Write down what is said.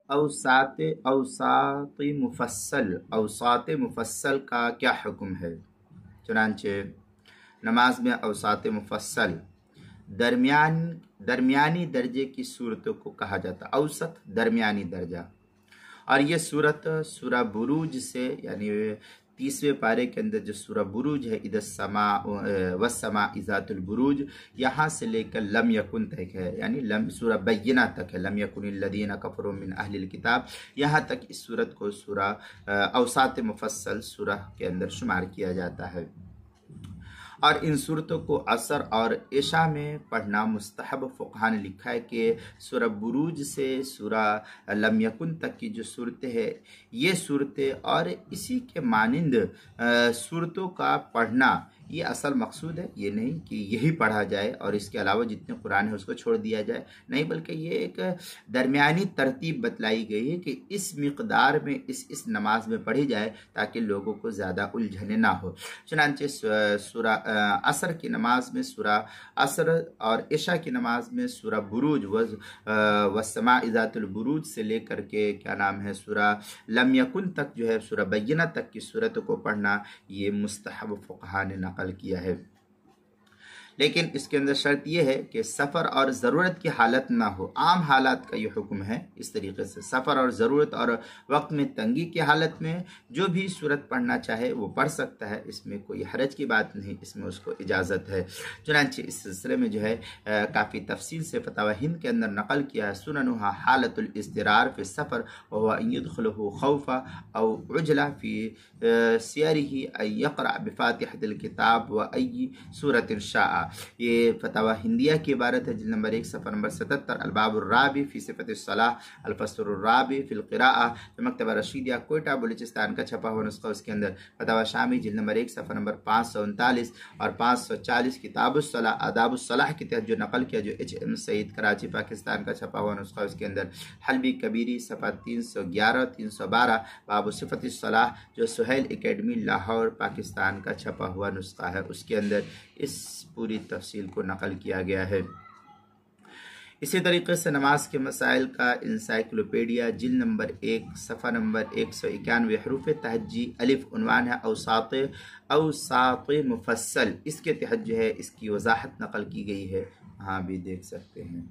اوساط مفصل کا کیا حکم ہے؟ چنانچہ نماز میں اوساط مفصل درمیانی درجے کی صورتوں کو کہا جاتا ہے، اوسط درمیانی درجہ، اور یہ صورت سورہ بروج سے، یعنی 30ویں پارے کے اندر جو سورہ بروج ہے، اذا السماء والسماء ذات البروج، یہاں سے لے کر لم یکن تک ہے، یعنی سورہ بینہ تک ہے، لم یکن الذین کفروا من اہل الکتاب، یہاں تک اس صورت کو سورہ اوساط مفصل سورہ کے اندر شمار کیا جاتا ہے۔ اور ان صورتوں کو عصر اور عشاء میں پڑھنا مستحب۔ فقہا نے لکھا ہے کہ سورہ بروج سے سورہ لم یکن تک کی جو صورتیں ہیں، یہ صورتیں اور اسی کے مانند صورتوں کا پڑھنا یہ اصل مقصود ہے، یہ نہیں کہ یہی پڑھا جائے اور اس کے علاوہ جتنے قرآن ہے اس کو چھوڑ دیا جائے، نہیں، بلکہ یہ ایک درمیانی ترتیب بتلائی گئی ہے کہ اس مقدار میں اس نماز میں پڑھی جائے تاکہ لوگوں کو زیادہ الجھنیں نہ ہو۔ چنانچہ سورہ عصر کی نماز میں سورہ عصر اور عشاء کی نماز میں سورہ بروج والسماء ذات البروج سے لے کر کے کیا نام ہے سورہ لم یکن تک جو ہے سورہ بینہ تک کی صورت کو پڑھنا یہ مستحب فقہا نے نقل کیا ہے۔ لیکن اس کے اندر شرط یہ ہے کہ سفر اور ضرورت کی حالت نہ ہو۔ عام حالات کا یہ حکم ہے اس طریقے سے، سفر اور ضرورت اور وقت میں تنگی کی حالت میں جو بھی صورت پڑھنا چاہے وہ پڑھ سکتا ہے، اس میں کوئی حرج کی بات نہیں، اس میں اس کو اجازت ہے۔ چنانچہ اس سلسلے میں جو ہے کافی تفصیل سے فتاوی ہند کے اندر نقل کیا ہے، سننھا حالت الاضطرار فی السفر وهو ان يدخله خوفا او عجلہ فی سیرہ ان یقرأ بفاتحة الکتاب و ای سورة شاء۔ یہ فتاوی ہندیہ کی عبارت ہے، جلد نمبر 1 صفحہ نمبر 77، الباب الرابع فی صفت الصلاة، الفصل الرابع فی القراءة، جو مکتبہ رشیدیہ کوئٹہ بلوچستان کا چھپا ہوا نسخہ، اس کے اندر فتاوی شامی جلد نمبر 1 صفحہ نمبر 539 اور 540، کتاب الصلاة آداب الصلاح کے تحت جو نقل کیا، جو HM سعید کراچی پاکستان کا چھپا ہوا نسخہ، اس کے اندر حلبی کبیری صفحہ 311 312، باب صفت الصلاح جو سہیل اکیڈمی لاہور پاکستان کا چھپا ہوا نسخہ ہے، اس کے اندر اس پوری تفصیل کو نقل کیا گیا ہے۔ اسی طریقے سے نماز کے مسائل کا انسائکلوپیڈیا جلد نمبر 1 صفحہ نمبر 191، حروف تہجی الف عنوان ہے اوساط مفصل، اس کے تحت جو ہے اس کی وضاحت نقل کی گئی ہے، ہاں بھی دیکھ سکتے ہیں۔